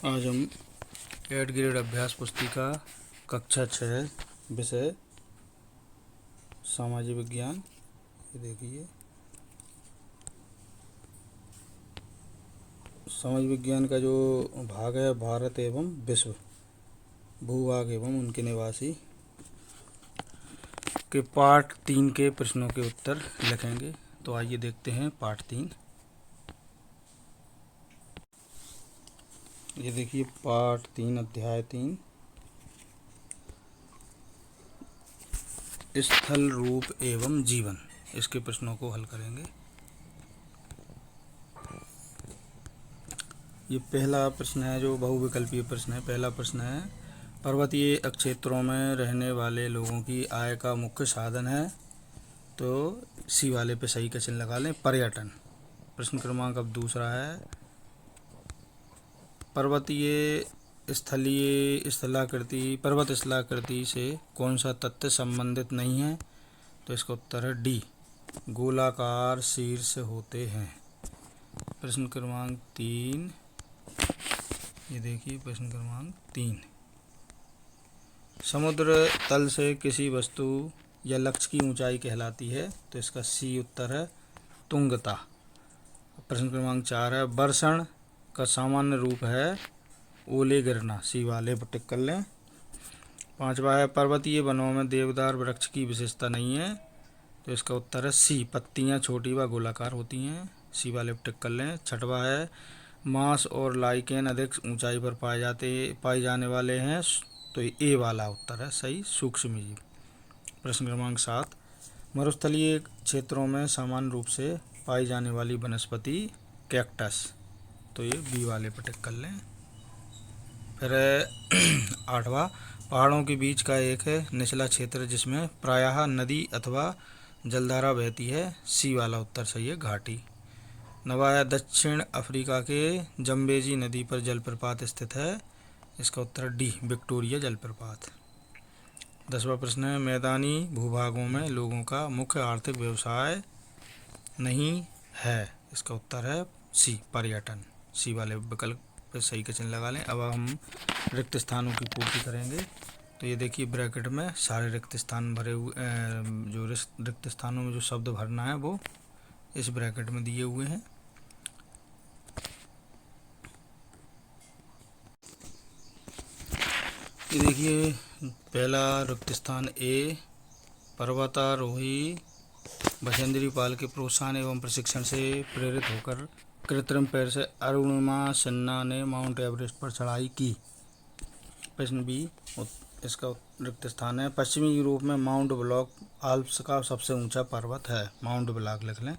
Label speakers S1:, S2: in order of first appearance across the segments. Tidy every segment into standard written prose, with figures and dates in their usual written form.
S1: आज हम 8 ग्रेड अभ्यास पुस्तिका कक्षा 6 विषय सामाजिक विज्ञान। ये देखिए, समाज विज्ञान का जो भाग है भारत एवं विश्व, भूभाग एवं उनके निवासी के पाठ 3 के प्रश्नों के उत्तर लिखेंगे। तो आइए देखते हैं पाठ 3। ये देखिए पाठ 3 अध्याय 3 स्थल रूप एवं जीवन, इसके प्रश्नों को हल करेंगे। ये पहला प्रश्न है जो बहुविकल्पीय प्रश्न है। पहला प्रश्न है, पर्वतीय क्षेत्रों में रहने वाले लोगों की आय का मुख्य साधन है। तो सी वाले पे सही का चिन्ह लगा लें, पर्यटन। प्रश्न क्रमांक अब दूसरा है, पर्वतीय पर्वत स्थलाकृति से कौन सा तथ्य संबंधित नहीं है। तो इसका उत्तर है डी, गोलाकार शीर्ष होते हैं। प्रश्न क्रमांक 3, ये देखिए प्रश्न क्रमांक 3, समुद्र तल से किसी वस्तु या लक्ष्य की ऊंचाई कहलाती है। तो इसका सी उत्तर है तुंगता। प्रश्न क्रमांक 4 है, वर्षण का सामान्य रूप है ओले गिरना। सी वाले पर टिक कर लें। 5वां है, पर्वतीय वनों में देवदार वृक्ष की विशेषता नहीं है। तो इसका उत्तर है सी, पत्तियां छोटी व गोलाकार होती हैं। सी वाले पर टिक कर लें। 6वां है, मांस और लाइकेन अधिक ऊंचाई पर पाए जाने वाले हैं। तो ए वाला उत्तर है सही, सूक्ष्मजीव। प्रश्न क्रमांक 7, मरुस्थलीय क्षेत्रों में सामान्य रूप से पाई जाने वाली वनस्पति कैक्टस। तो ये बी वाले पर टिक कर लें। फिर 8वां, पहाड़ों के बीच का एक निचला क्षेत्र जिसमें प्रायः नदी अथवा जलधारा बहती है। सी वाला उत्तर सही है, घाटी। 9वां, दक्षिण अफ्रीका के जम्बेजी नदी पर जलप्रपात स्थित है। इसका उत्तर डी, विक्टोरिया जलप्रपात। 10वां प्रश्न है, मैदानी भूभागों में लोगों का मुख्य आर्थिक व्यवसाय नहीं है। इसका उत्तर है सी, पर्यटन। सी वाले विकल्प पे सही का चिन्ह लगा लें। अब हम रिक्त स्थानों की पूर्ति करेंगे। तो ये देखिए ब्रैकेट में सारे रिक्त स्थान भरे हुए, जो रिक्त स्थानों में जो शब्द भरना है वो इस ब्रैकेट में दिए हुए हैं। ये देखिए पहला रिक्त स्थान ए, पर्वतारोही बछेंद्री पाल के प्रोत्साहन एवं प्रशिक्षण से प्रेरित होकर कृत्रिम पैर से अरुणिमा सिन्हा ने माउंट एवरेस्ट पर चढ़ाई की। प्रश्न बी, इसका रिक्त स्थान है, पश्चिमी यूरोप में माउंट ब्लॉक आल्प्स का सबसे ऊंचा पर्वत है। माउंट ब्लॉक लिख लें।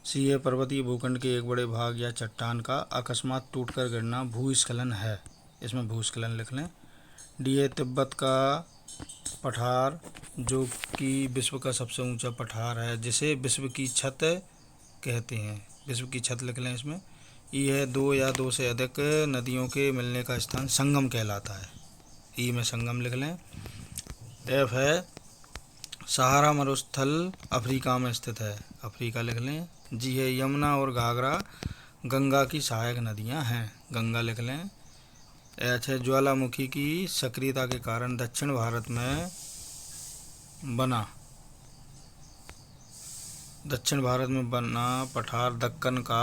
S1: सी है, पर्वतीय भूखंड के एक बड़े भाग या चट्टान का अकस्मात टूटकर गिरना भूस्खलन है। इसमें भूस्खलन लिख लें। डी है, तिब्बत का पठार जो कि विश्व का सबसे ऊंचा पठार है जिसे विश्व की छत कहते हैं। विश्व की छत लिख लें इसमें। ई है, 2 या 2 से अधिक नदियों के मिलने का स्थान संगम कहलाता है। ई में संगम लिख लें। एफ है, सहारा मरुस्थल अफ्रीका में स्थित है। अफ्रीका लिख लें। जी है, यमुना और घाघरा गंगा की सहायक नदियां हैं। गंगा लिख लें। एच है, ज्वालामुखी की सक्रियता के कारण दक्षिण भारत में बना पठार दक्कन का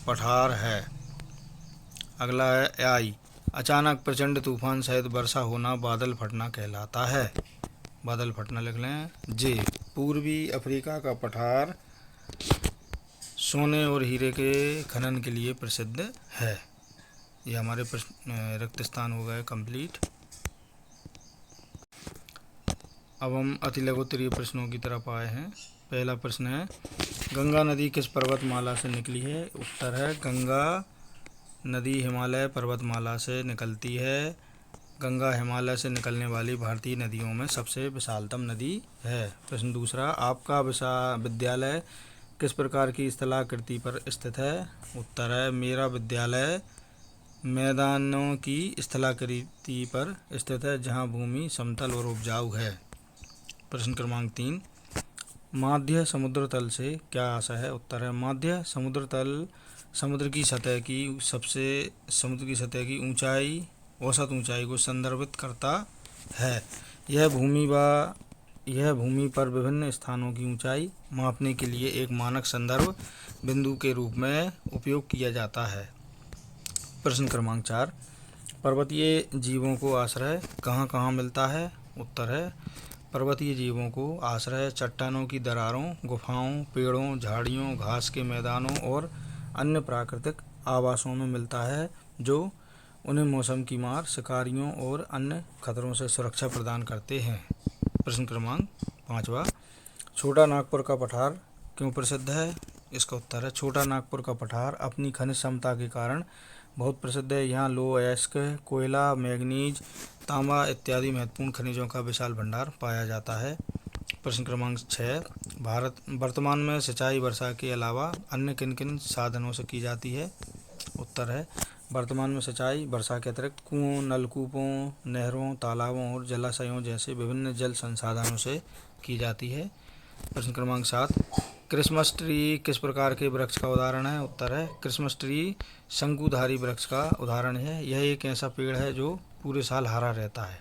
S1: पठार है। अगला है आई, अचानक प्रचंड तूफान सहित वर्षा होना बादल फटना कहलाता है। बादल फटना लिख लें। जे, पूर्वी अफ्रीका का पठार सोने और हीरे के खनन के लिए प्रसिद्ध है। ये हमारे रिक्त स्थान हो गए कंप्लीट। अब हम अति लघुत्तरीय प्रश्नों की तरफ आए हैं। पहला प्रश्न है, गंगा नदी किस पर्वतमाला से निकली है। उत्तर है, गंगा नदी हिमालय पर्वतमाला से निकलती है। गंगा हिमालय से निकलने वाली भारतीय नदियों में सबसे विशालतम नदी है। प्रश्न दूसरा, आपका विद्यालय किस प्रकार की स्थलाकृति पर स्थित है। उत्तर है, मेरा विद्यालय मैदानों की स्थलाकृति पर स्थित है जहां भूमि समतल और उपजाऊ है। प्रश्न क्रमांक 3, माध्य समुद्र तल से क्या आशय है। उत्तर है, माध्य समुद्र तल समुद्र की सतह की ऊंचाई, औसत ऊंचाई को संदर्भित करता है। यह भूमि पर विभिन्न स्थानों की ऊंचाई मापने के लिए एक मानक संदर्भ बिंदु के रूप में उपयोग किया जाता है। प्रश्न क्रमांक 4, पर्वतीय जीवों को आश्रय कहाँ कहाँ मिलता है? उत्तर है, पर्वतीय जीवों को आश्रय चट्टानों की दरारों, गुफाओं, पेड़ों, झाड़ियों, घास के मैदानों और अन्य प्राकृतिक आवासों में मिलता है, जो उन्हें मौसम की मार, शिकारियों और अन्य खतरों से सुरक्षा प्रदान करते हैं। प्रश्न क्रमांक 5, छोटा नागपुर का पठार क्यों प्रसिद्ध है? इसका उत्तर है, छोटा नागपुर का पठार अपनी खनिज क्षमता के कारण बहुत प्रसिद्ध है। यहाँ लौह अयस्क, कोयला, मैग्नीज, तांबा इत्यादि महत्वपूर्ण खनिजों का विशाल भंडार पाया जाता है। प्रश्न क्रमांक 6, वर्तमान में सिंचाई वर्षा के अलावा अन्य किन किन साधनों से की जाती है? उत्तर है, वर्तमान में सिंचाई वर्षा के अतिरिक्त कुओं, नलकूपों, नहरों, तालाबों और जलाशयों जैसे विभिन्न जल संसाधनों से की जाती है। प्रश्न क्रमांक 7, क्रिसमस ट्री किस प्रकार के वृक्ष का उदाहरण है? उत्तर है, क्रिसमस ट्री शंकुधारी वृक्ष का उदाहरण है। यह एक ऐसा पेड़ है जो पूरे साल हरा रहता है।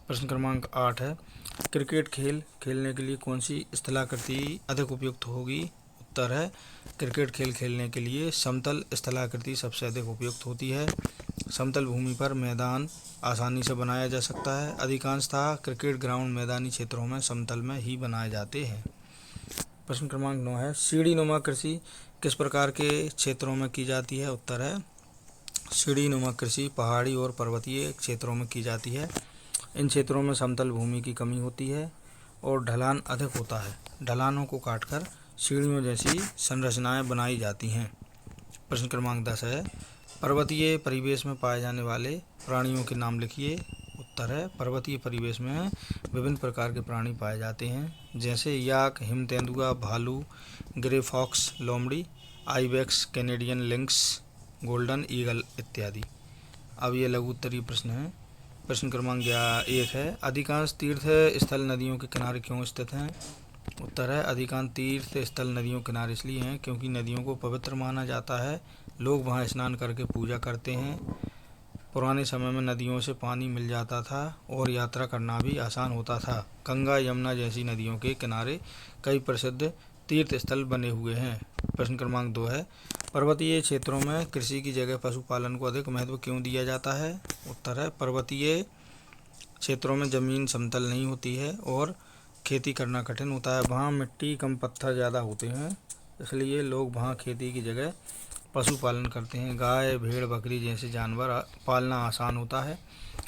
S1: प्रश्न क्रमांक 8 है, क्रिकेट खेलने के लिए कौन सी स्थलाकृति अधिक उपयुक्त होगी? उत्तर है, क्रिकेट खेलने के लिए समतल स्थलाकृति सबसे अधिक उपयुक्त होती है। समतल भूमि पर मैदान आसानी से बनाया जा सकता है। अधिकांशतः क्रिकेट ग्राउंड मैदानी क्षेत्रों में समतल में ही बनाए जाते हैं। प्रश्न क्रमांक 9 है, सीढ़ीनुमा कृषि किस प्रकार के क्षेत्रों में की जाती है? उत्तर है, सीढ़ीनुमा कृषि पहाड़ी और पर्वतीय क्षेत्रों में की जाती है। इन क्षेत्रों में समतल भूमि की कमी होती है और ढलान अधिक होता है। ढलानों को काटकर सीढ़ियों जैसी संरचनाएं बनाई जाती हैं। प्रश्न क्रमांक 10 है, पर्वतीय परिवेश में पाए जाने वाले प्राणियों के नाम लिखिए। उत्तर है, पर्वतीय परिवेश में विभिन्न प्रकार के प्राणी पाए जाते हैं, जैसे याक, हिम तेंदुआ, भालू, ग्रे फॉक्स, लोमड़ी, ibex, Canadian links, golden eagle इत्यादि। अब ये लघु उत्तरीय प्रश्न है। प्रश्न क्रमांक 1 है, अधिकांश तीर्थ स्थल नदियों के किनारे क्यों स्थित हैं? उत्तर है, अधिकांश तीर्थ स्थल नदियों के किनारे इसलिए हैं क्योंकि नदियों को पवित्र माना जाता है। लोग वहां स्नान करके पूजा करते हैं। पुराने समय में नदियों से पानी मिल जाता था और यात्रा करना भी आसान होता था। गंगा, यमुना जैसी नदियों के किनारे कई प्रसिद्ध तीर्थ स्थल बने हुए हैं। प्रश्न क्रमांक 2 है, पर्वतीय क्षेत्रों में कृषि की जगह पशुपालन को अधिक महत्व क्यों दिया जाता है? उत्तर है, पर्वतीय क्षेत्रों में जमीन समतल नहीं होती है और खेती करना कठिन होता है। वहाँ मिट्टी कम, पत्थर ज़्यादा होते हैं, इसलिए लोग वहाँ खेती की जगह पशुपालन करते हैं। गाय, भेड़, बकरी जैसे जानवर पालना आसान होता है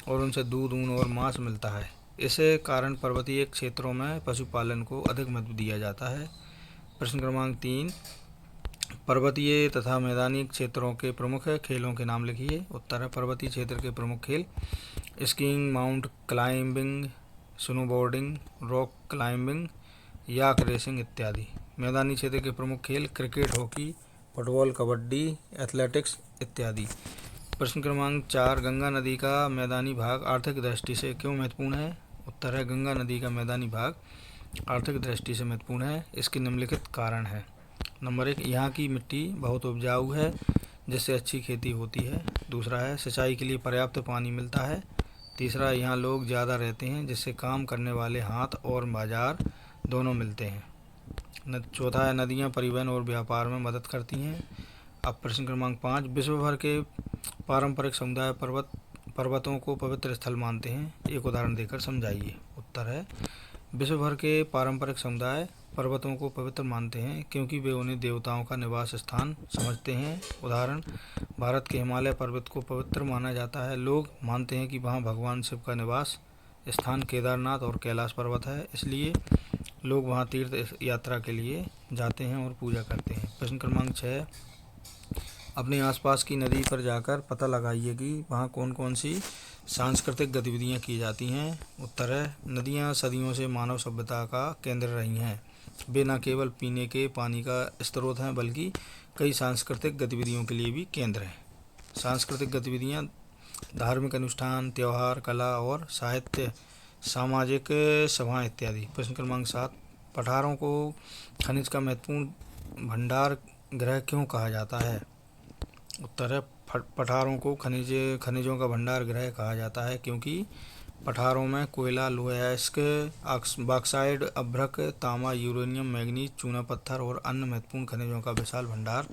S1: और उनसे दूध, ऊन और मांस मिलता है। इसे कारण पर्वतीय क्षेत्रों में पशुपालन को अधिक महत्व दिया जाता है। प्रश्न क्रमांक 3, पर्वतीय तथा मैदानी क्षेत्रों के प्रमुख खेलों के नाम लिखिए। उत्तर है, पर्वतीय क्षेत्र के प्रमुख खेल skiing, mount climbing, snowboarding, rock climbing, yak racing इत्यादि। मैदानी क्षेत्र के प्रमुख खेल cricket, hockey, football, kabaddi, athletics इत्यादि। प्रश्न क्रमांक 4, गंगा नदी का मैदानी भाग आर्थिक दृष्टि से क्यों महत्वपूर्ण है? उत्तर है, गंगा नदी का मैदानी भाग आर्थिक दृष्टि से महत्वपूर्ण है। इसके निम्नलिखित कारण है। नंबर 1, यहाँ की मिट्टी बहुत उपजाऊ है जिससे अच्छी खेती होती है। दूसरा है, सिंचाई के लिए पर्याप्त पानी मिलता है। तीसरा, यहाँ लोग ज़्यादा रहते हैं जिससे काम करने वाले हाथ और बाजार दोनों मिलते हैं। चौथा है, नदियाँ परिवहन और व्यापार में मदद करती हैं। अब प्रश्न क्रमांक 5, विश्व भर के पारंपरिक समुदाय पर्वतों को पवित्र स्थल मानते हैं। एक उदाहरण देकर समझाइए। उत्तर है, विश्व भर के पारंपरिक समुदाय पर्वतों को पवित्र मानते हैं क्योंकि वे उन्हें देवताओं का निवास स्थान समझते हैं। उदाहरण, भारत के हिमालय पर्वत को पवित्र माना जाता है। लोग मानते हैं कि वहाँ भगवान शिव का निवास स्थान केदारनाथ और कैलाश पर्वत है, इसलिए लोग वहाँ तीर्थ यात्रा के लिए जाते हैं और पूजा करते हैं। प्रश्न क्रमांक 6, अपने आसपास की नदी पर जाकर पता लगाइए कि वहाँ कौन कौन सी सांस्कृतिक गतिविधियाँ की जाती हैं। उत्तर है, नदियाँ सदियों से मानव सभ्यता का केंद्र रही हैं। वे न केवल पीने के पानी का स्रोत हैं बल्कि कई सांस्कृतिक गतिविधियों के लिए भी केंद्र हैं। सांस्कृतिक गतिविधियाँ धार्मिक अनुष्ठान, त्यौहार, कला और साहित्य, सामाजिक सभाएं इत्यादि। प्रश्न क्रमांक 7, पठारों को खनिज का महत्वपूर्ण भंडार गृह क्यों कहा जाता है? उत्तर है पठारों को खनिजों का भंडार गृह कहा जाता है, क्योंकि पठारों में कोयला, लोहा, अयस्क, बॉक्साइड, अभ्रक, तांबा, यूरेनियम, मैंगनीज, चूना पत्थर और अन्य महत्वपूर्ण खनिजों का विशाल भंडार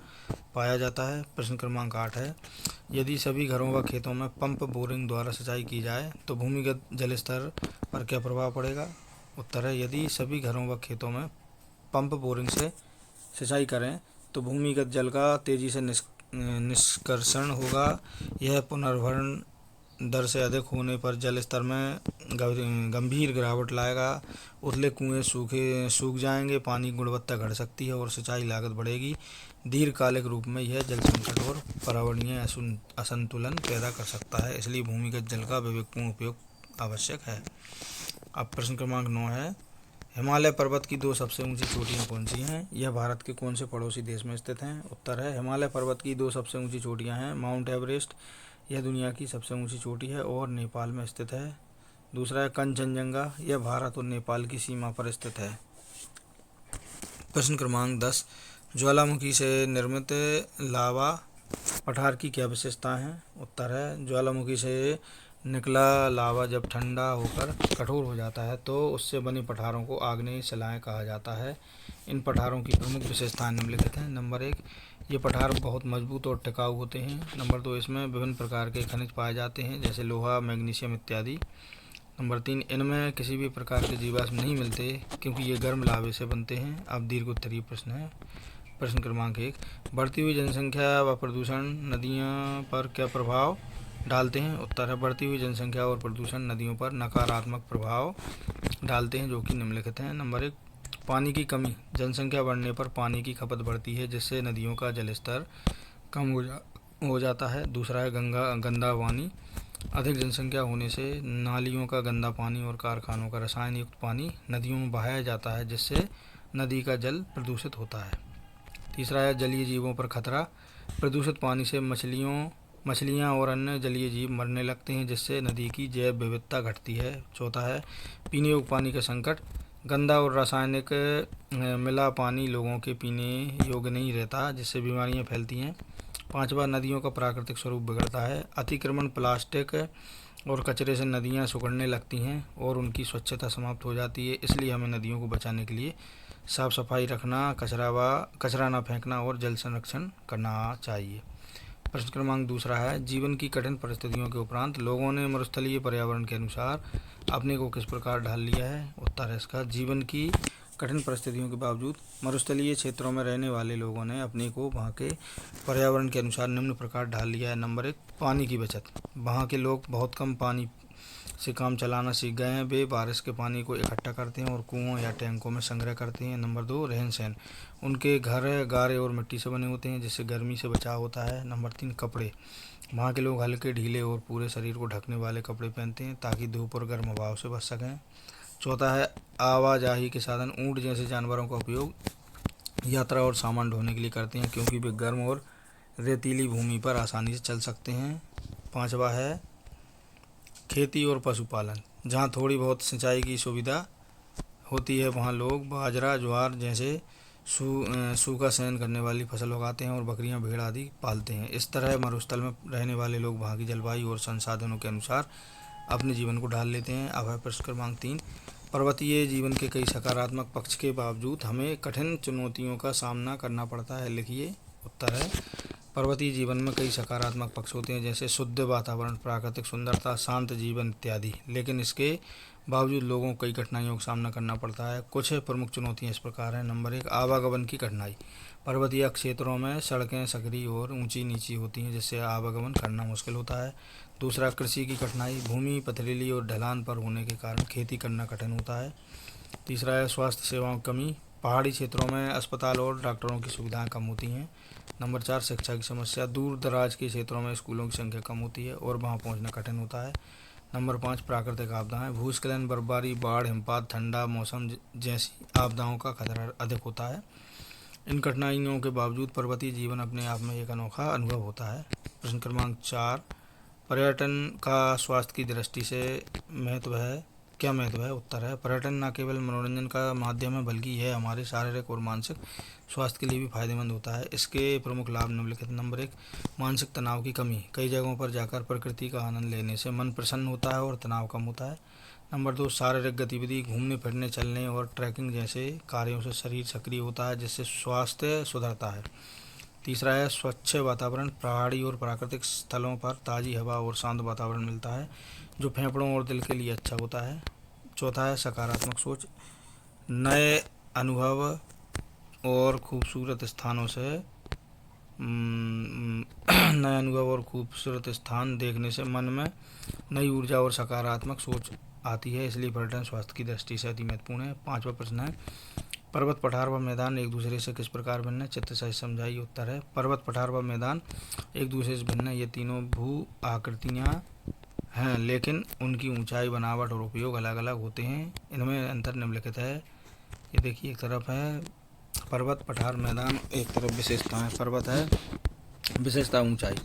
S1: पाया जाता है। प्रश्न क्रमांक 8 है, यदि सभी घरों व खेतों में पंप बोरिंग द्वारा सिंचाई की जाए तो भूमिगत जल स्तर पर क्या प्रभाव पड़ेगा? उत्तर है, यदि सभी घरों व खेतों में पंप बोरिंग से सिंचाई करें तो भूमिगत जल का तेजी से निष्कर्षण होगा। यह पुनर्भरण दर से अधिक होने पर जल स्तर में गंभीर गिरावट लाएगा। उथले कुएं सूख जाएंगे, पानी की गुणवत्ता घट सकती है और सिंचाई लागत बढ़ेगी। दीर्घकालिक रूप में यह जल संकट और पर्यावरणीय असंतुलन पैदा कर सकता है, इसलिए भूमिगत जल का विवेकपूर्ण उपयोग आवश्यक है। अब प्रश्न क्रमांक 9 है, हिमालय पर्वत की 2 सबसे ऊंची चोटियां कौन सी हैं? यह भारत के कौन से पड़ोसी देश में स्थित हैं? उत्तर है, हिमालय पर्वत की 2 सबसे ऊंची चोटियां हैं माउंट एवरेस्ट, यह दुनिया की सबसे ऊंची चोटी है और नेपाल में स्थित है। दूसरा है कंचनजंगा, यह भारत और नेपाल की सीमा पर स्थित है। प्रश्न क्रमांक 10, ज्वालामुखी से निर्मित लावा पठार की क्या विशेषता है? उत्तर है, ज्वालामुखी से निकला लावा जब ठंडा होकर कठोर हो जाता है तो उससे बने पठारों को आग्नेय शिलाएं कहा जाता है। इन पठारों की प्रमुख विशेषताएं निम्नलिखित हैं। नंबर 1, ये पठार बहुत मजबूत और टिकाऊ होते हैं। नंबर 2, इसमें विभिन्न प्रकार के खनिज पाए जाते हैं जैसे लोहा, मैग्नीशियम इत्यादि। नंबर 3, इनमें किसी भी प्रकार के जीवाश्म नहीं मिलते क्योंकि ये गर्म लावे से बनते हैं। अब दीर्घ उत्तरीय प्रश्न है। प्रश्न क्रमांक 1, बढ़ती हुई जनसंख्या व प्रदूषण नदियों पर क्या प्रभाव डालते हैं? उत्तर है, बढ़ती हुई जनसंख्या और प्रदूषण नदियों पर नकारात्मक प्रभाव डालते हैं, जो कि निम्नलिखित हैं। नंबर 1, पानी की कमी, जनसंख्या बढ़ने पर पानी की खपत बढ़ती है जिससे नदियों का जल स्तर कम हो जाता है। दूसरा है गंदा पानी, अधिक जनसंख्या होने से नालियों का गंदा पानी और कारखानों का रसायन युक्त पानी नदियों में बहाया जाता है जिससे नदी का जल प्रदूषित होता है। तीसरा है जलीय जीवों पर खतरा, प्रदूषित पानी से मछलियाँ और अन्य जलीय जीव मरने लगते हैं जिससे नदी की जैव विविधता घटती है। चौथा है पीने योग्य पानी का संकट, गंदा और रासायनिक मिला पानी लोगों के पीने योग्य नहीं रहता जिससे बीमारियां फैलती हैं। पांचवा, नदियों का प्राकृतिक स्वरूप बिगड़ता है, अतिक्रमण, प्लास्टिक और कचरे से नदियां सिकुड़ने लगती हैं और उनकी स्वच्छता समाप्त हो जाती है, इसलिए हमें नदियों को बचाने के लिए साफ सफाई रखना, कचरा ना फेंकना और जल संरक्षण करना चाहिए। प्रश्न क्रमांक दूसरा है, जीवन की कठिन परिस्थितियों के उपरांत लोगों ने मरुस्थलीय पर्यावरण के अनुसार अपने को किस प्रकार ढाल लिया है? उत्तर है इसका, जीवन की कठिन परिस्थितियों के बावजूद मरुस्थलीय क्षेत्रों में रहने वाले लोगों ने अपने को वहाँ के पर्यावरण के अनुसार निम्न प्रकार ढाल लिया है। नंबर 1, पानी की बचत, वहाँ के लोग बहुत कम पानी से काम चलाना सीख गए हैं, वे बारिश के पानी को इकट्ठा करते हैं और कुओं या टैंकों में संग्रह करते हैं। नंबर 2, रहन सहन, उनके घर गारे और मिट्टी से बने होते हैं जिससे गर्मी से बचाव होता है। नंबर 3, कपड़े, वहाँ के लोग हल्के, ढीले और पूरे शरीर को ढकने वाले कपड़े पहनते हैं ताकि धूप और गर्म हवाओं से बच सकें। चौथा है आवाजाही के साधन, ऊँट जैसे जानवरों का उपयोग यात्रा और सामान ढोने के लिए करते हैं क्योंकि वे गर्म और रेतीली भूमि पर आसानी से चल सकते हैं। पांचवा है खेती और पशुपालन, जहाँ थोड़ी बहुत सिंचाई की सुविधा होती है वहाँ लोग बाजरा, ज्वार जैसे सूखा सहन करने वाली फसल उगाते हैं और बकरियां, भेड़ आदि पालते हैं। इस तरह मरुस्थल में रहने वाले लोग वहाँ की जलवायु और संसाधनों के अनुसार अपने जीवन को ढाल लेते हैं। अब है प्रश्न क्रमांक 3, पर्वतीय जीवन के कई सकारात्मक पक्ष के बावजूद हमें कठिन चुनौतियों का सामना करना पड़ता है, लिखिए। उत्तर है, पर्वतीय जीवन में कई सकारात्मक पक्ष होते हैं जैसे शुद्ध वातावरण, प्राकृतिक सुंदरता, शांत जीवन इत्यादि, लेकिन इसके बावजूद लोगों को कई कठिनाइयों का सामना करना पड़ता है। कुछ प्रमुख चुनौतियां इस प्रकार हैं। नंबर 1, आवागमन की कठिनाई, पर्वतीय क्षेत्रों में सड़कें सकरी और ऊंची नीची होती हैं जिससे आवागमन करना मुश्किल होता है। दूसरा, कृषि की कठिनाई, भूमि पथरीली और ढलान पर होने के कारण खेती करना कठिन होता है। तीसरा है स्वास्थ्य सेवाओं की कमी, पहाड़ी क्षेत्रों में अस्पताल और डॉक्टरों की सुविधाएं कम होती हैं। नंबर 4, शिक्षा की समस्या, दूर दराज के क्षेत्रों में स्कूलों की संख्या कम होती है और वहां पहुंचना कठिन होता है। नंबर 5, प्राकृतिक आपदाएं, भूस्खलन, बर्फबारी, बाढ़, हिमपात, ठंडा मौसम जैसी आपदाओं का खतरा अधिक होता है। इन कठिनाइयों के बावजूद पर्वतीय जीवन अपने आप में एक अनोखा अनुभव होता है। प्रश्न क्रमांक 4, पर्यटन का स्वास्थ्य की दृष्टि से महत्व है क्या महत्व है? उत्तर है पर्यटन न केवल मनोरंजन का माध्यम है बल्कि यह हमारे शारीरिक और मानसिक स्वास्थ्य के लिए भी फायदेमंद होता है। इसके प्रमुख लाभ निम्नलिखित। नंबर 1, मानसिक तनाव की कमी। कई जगहों पर जाकर प्रकृति का आनंद लेने से मन प्रसन्न होता है और तनाव कम होता है। नंबर 2, शारीरिक गतिविधि। घूमने फिरने, चलने और ट्रैकिंग जैसे कार्यों से शरीर सक्रिय होता है जिससे स्वास्थ्य सुधरता है। तीसरा है स्वच्छ वातावरण। पहाड़ी और प्राकृतिक स्थलों पर ताज़ी हवा और शांत वातावरण मिलता है जो फेफड़ों और दिल के लिए अच्छा होता है। चौथा है सकारात्मक सोच। नए अनुभव और खूबसूरत स्थानों से नए अनुभव और खूबसूरत स्थान देखने से मन में नई ऊर्जा और सकारात्मक सोच आती है, इसलिए पर्यटन स्वास्थ्य की दृष्टि से अति महत्वपूर्ण है। 5वां प्रश्न है पर्वत, पठार व मैदान एक दूसरे से किस प्रकार भिन्न है? चित्र सहित समझाइए। उत्तर है पर्वत, पठार व मैदान एक दूसरे से भिन्न है। ये तीनों भू आकृतियाँ हैं लेकिन उनकी ऊंचाई, बनावट और उपयोग अलग अलग होते हैं। इनमें अंतर निम्नलिखित है। ये देखिए, एक तरफ है पर्वत, पठार, मैदान, एक तरफ विशेषता है। पर्वत है विशेषता ऊंचाई।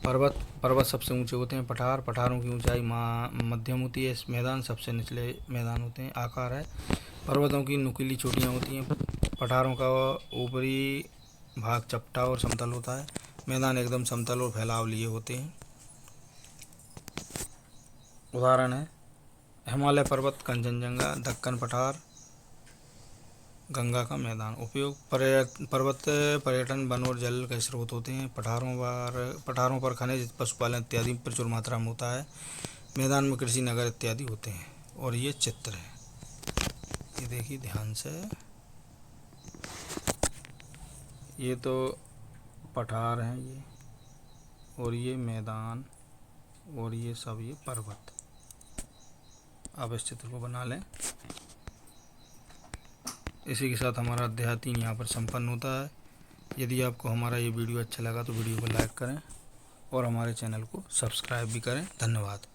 S1: पर्वत सबसे ऊंचे होते हैं। पठारों की ऊंचाई मध्यम होती है। मैदान सबसे निचले मैदान होते हैं। आकार है पर्वतों की नुकीली चोटियाँ होती हैं। पठारों का ऊपरी भाग चपटा और समतल होता है। मैदान एकदम समतल और फैलाव लिए होते हैं। उदाहरण है हिमालय पर्वत, कंचनजंगा, दक्कन पठार, गंगा का मैदान। उपयोग पर्वत पर्यटन, वन और जल के स्रोत होते हैं। पठारों पर खनिज, पशुपालन इत्यादि प्रचुर मात्रा में होता है। मैदान में कृषि, नगर इत्यादि होते हैं। और ये चित्र है, ये देखिए ध्यान से। ये तो पठार हैं ये, और ये मैदान, और ये सब ये पर्वत। आप इस चित्र को बना लें। इसी के साथ हमारा अध्याय 3 यहाँ पर संपन्न होता है। यदि आपको हमारा ये वीडियो अच्छा लगा तो वीडियो को लाइक करें और हमारे चैनल को सब्सक्राइब भी करें। धन्यवाद।